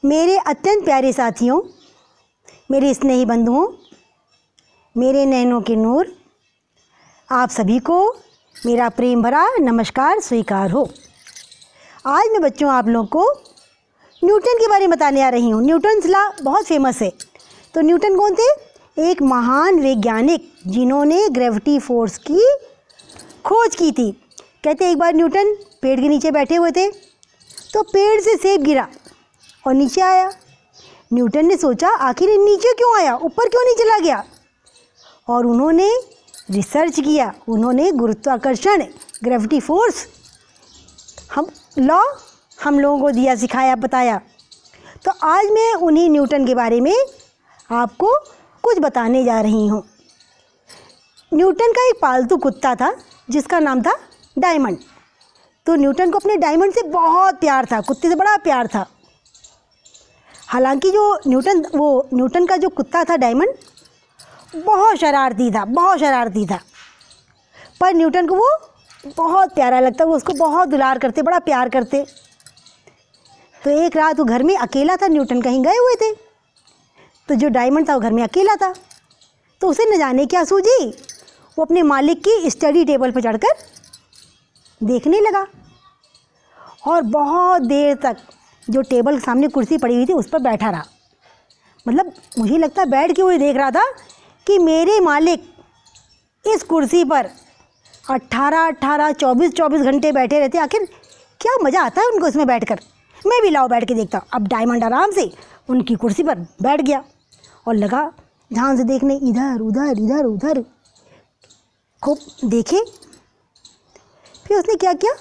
मेरे अत्यंत प्यारे साथियों, मेरे स्नेही बंधुओं, मेरे नैनों के नूर, आप सभी को मेरा प्रेम भरा नमस्कार स्वीकार हो। आज मैं बच्चों आप लोगों को न्यूटन के बारे में बताने आ रही हूँ। न्यूटन्स लॉ बहुत फेमस है। तो न्यूटन कौन थे? एक महान वैज्ञानिक जिन्होंने ग्रेविटी फोर्स की खोज की थी। कहते एक बार न्यूटन पेड़ के नीचे बैठे हुए थे तो पेड़ से सेब गिरा और नीचे आया। न्यूटन ने सोचा आखिर ये नीचे क्यों आया, ऊपर क्यों नहीं चला गया। और उन्होंने रिसर्च किया। उन्होंने गुरुत्वाकर्षण ग्रेविटी फोर्स हम लोगों को दिया, सिखाया, बताया। तो आज मैं उन्हीं न्यूटन के बारे में आपको कुछ बताने जा रही हूँ। न्यूटन का एक पालतू कुत्ता था जिसका नाम था डायमंड। तो न्यूटन को अपने डायमंड से बहुत प्यार था, कुत्ते से बड़ा प्यार था। हालांकि जो न्यूटन का जो कुत्ता था डायमंड बहुत शरारती था, पर न्यूटन को वो बहुत प्यारा लगता, वो उसको बहुत दुलार करते, बड़ा प्यार करते। तो एक रात वो घर में अकेला था, न्यूटन कहीं गए हुए थे, तो जो डायमंड था वो घर में अकेला था। तो उसे न जाने क्या सूझी, वो अपने मालिक की स्टडी टेबल पर चढ़कर देखने लगा और बहुत देर तक जो टेबल के सामने कुर्सी पड़ी हुई थी उस पर बैठा रहा। मतलब मुझे लगता बैठ के वो देख रहा था कि मेरे मालिक इस कुर्सी पर 18-18, 24-24 घंटे बैठे रहते, आखिर क्या मज़ा आता है उनको इसमें बैठकर, मैं भी लाओ बैठ के देखता। अब डायमंड आराम से उनकी कुर्सी पर बैठ गया और लगा ध्यान से देखने, इधर उधर इधर उधर खूब देखे। फिर उसने क्या किया,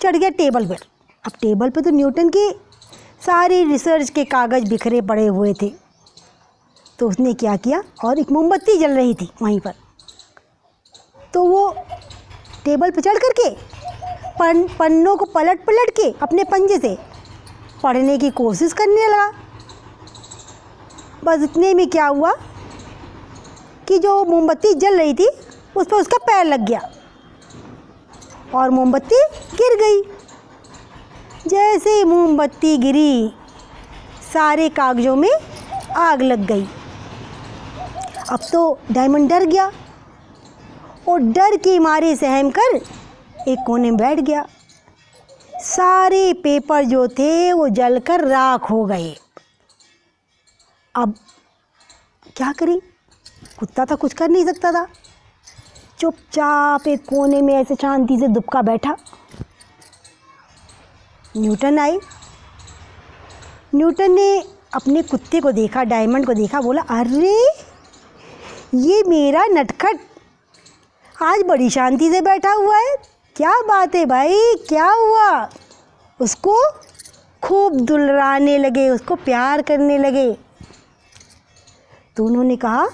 चढ़ गया टेबल पर। अब टेबल पर तो न्यूटन के सारे रिसर्च के कागज़ बिखरे पड़े हुए थे। तो उसने क्या किया, और एक मोमबत्ती जल रही थी वहीं पर, तो वो टेबल पर चढ़ करके पन्नों को पलट के अपने पंजे से पढ़ने की कोशिश करने लगा। बस इतने में क्या हुआ कि जो मोमबत्ती जल रही थी उस पर उसका पैर लग गया और मोमबत्ती गिर गई। जैसे मोमबत्ती गिरी सारे कागज़ों में आग लग गई। अब तो डायमंड डर गया और डर के मारे सहम कर एक कोने में बैठ गया। सारे पेपर जो थे वो जलकर राख हो गए। अब क्या करें, कुत्ता था, कुछ कर नहीं सकता था। चुपचाप एक कोने में ऐसे शांति से दुबका बैठा। न्यूटन आए। न्यूटन ने अपने कुत्ते को देखा, डायमंड को देखा, बोला अरे ये मेरा नटखट आज बड़ी शांति से बैठा हुआ है, क्या बात है भाई, क्या हुआ। उसको खूब दुलारने लगे, उसको प्यार करने लगे। तो उन्होंने कहा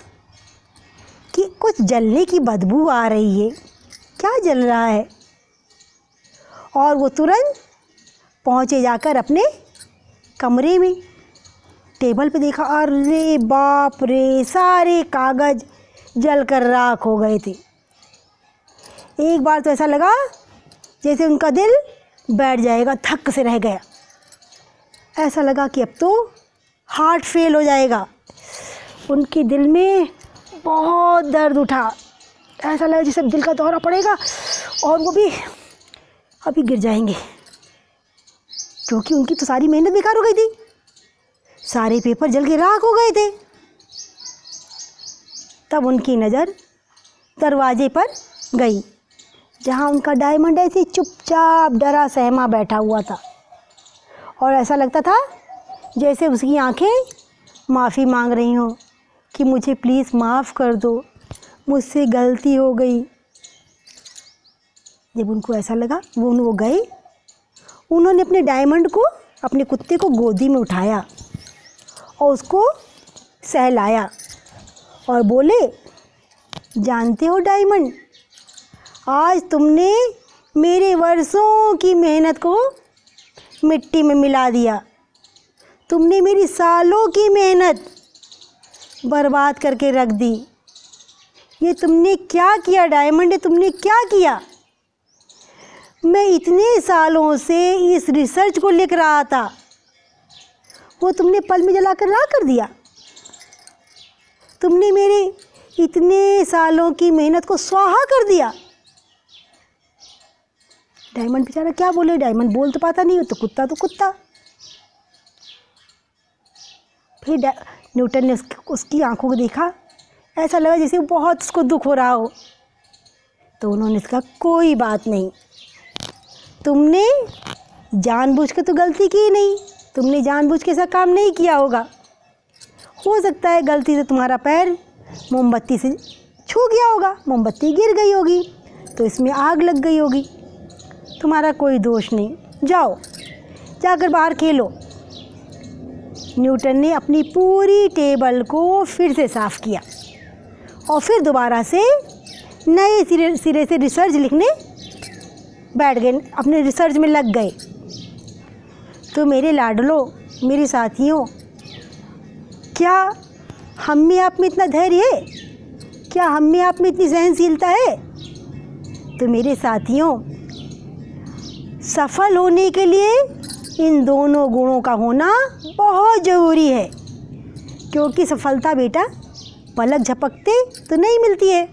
कि कुछ जलने की बदबू आ रही है, क्या जल रहा है। और वो तुरंत पहुँचे जाकर अपने कमरे में, टेबल पे देखा, अरे बाप रे, सारे कागज़ जलकर राख हो गए थे। एक बार तो ऐसा लगा जैसे उनका दिल बैठ जाएगा, थक से रह गया। ऐसा लगा कि अब तो हार्ट फेल हो जाएगा। उनके दिल में बहुत दर्द उठा, ऐसा लगा जैसे दिल का दौरा पड़ेगा और वो भी अभी गिर जाएंगे, क्योंकि उनकी तो सारी मेहनत बेकार हो गई थी, सारे पेपर जल के राख हो गए थे। तब उनकी नज़र दरवाजे पर गई, जहाँ उनका डायमंड ऐसे चुपचाप डरा सहमा बैठा हुआ था। और ऐसा लगता था जैसे उसकी आंखें माफ़ी मांग रही हों कि मुझे प्लीज़ माफ़ कर दो, मुझसे गलती हो गई। जब उनको ऐसा लगा वो गए, उन्होंने अपने डायमंड को, अपने कुत्ते को गोदी में उठाया और उसको सहलाया और बोले, जानते हो डायमंड, आज तुमने मेरे वर्षों की मेहनत को मिट्टी में मिला दिया। तुमने मेरी सालों की मेहनत बर्बाद करके रख दी। ये तुमने क्या किया डायमंड, ये तुमने क्या किया। मैं इतने सालों से इस रिसर्च को लिख रहा था, वो तुमने पल में जलाकर राख कर दिया। तुमने मेरे इतने सालों की मेहनत को स्वाहा कर दिया। डायमंड बेचारा क्या बोले, डायमंड बोल तो पाता नहीं, तो कुत्ता। फिर न्यूटन ने उसकी आंखों को देखा, ऐसा लगा जैसे बहुत उसको दुख हो रहा हो। तो उन्होंने कहा कोई बात नहीं, तुमने जानबूझ के तो गलती की नहीं, तुमने जानबूझ के ऐसा काम नहीं किया होगा। हो सकता है गलती से तुम्हारा पैर मोमबत्ती से छू गया होगा, मोमबत्ती गिर गई होगी तो इसमें आग लग गई होगी, तुम्हारा कोई दोष नहीं, जाओ जाकर बाहर खेलो। न्यूटन ने अपनी पूरी टेबल को फिर से साफ़ किया और फिर दोबारा से नए सिरे से रिसर्च लिखने बैठ गए, अपने रिसर्च में लग गए। तो मेरे लाडलो, मेरे साथियों, क्या हम में आप में इतना धैर्य है? क्या हम में आप में इतनी सहनशीलता है? तो मेरे साथियों, सफल होने के लिए इन दोनों गुणों का होना बहुत ज़रूरी है, क्योंकि सफलता बेटा पलक झपकते तो नहीं मिलती है।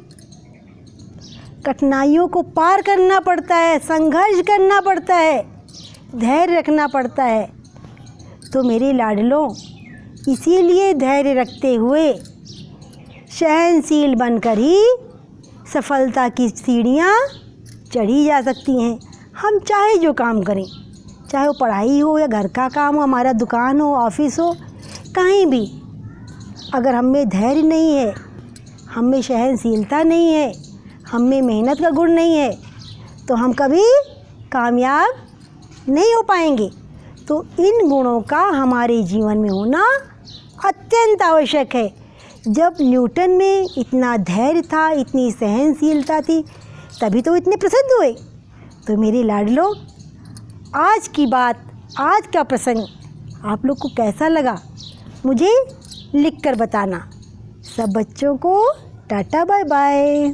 कठिनाइयों को पार करना पड़ता है, संघर्ष करना पड़ता है, धैर्य रखना पड़ता है। तो मेरे लाडलों, इसीलिए धैर्य रखते हुए सहनशील बनकर ही सफलता की सीढ़ियाँ चढ़ी जा सकती हैं। हम चाहे जो काम करें, चाहे वो पढ़ाई हो या घर का काम हो, हमारा दुकान हो, ऑफिस हो, कहीं भी, अगर हम में धैर्य नहीं है, हम में सहनशीलता नहीं है, हम में मेहनत का गुण नहीं है, तो हम कभी कामयाब नहीं हो पाएंगे। तो इन गुणों का हमारे जीवन में होना अत्यंत आवश्यक है। जब न्यूटन में इतना धैर्य था, इतनी सहनशीलता थी, तभी तो इतने प्रसिद्ध हुए। तो मेरे लाडलो, आज की बात, आज का प्रसंग आप लोग को कैसा लगा मुझे लिख कर बताना। सब बच्चों को टाटा बाय बाय।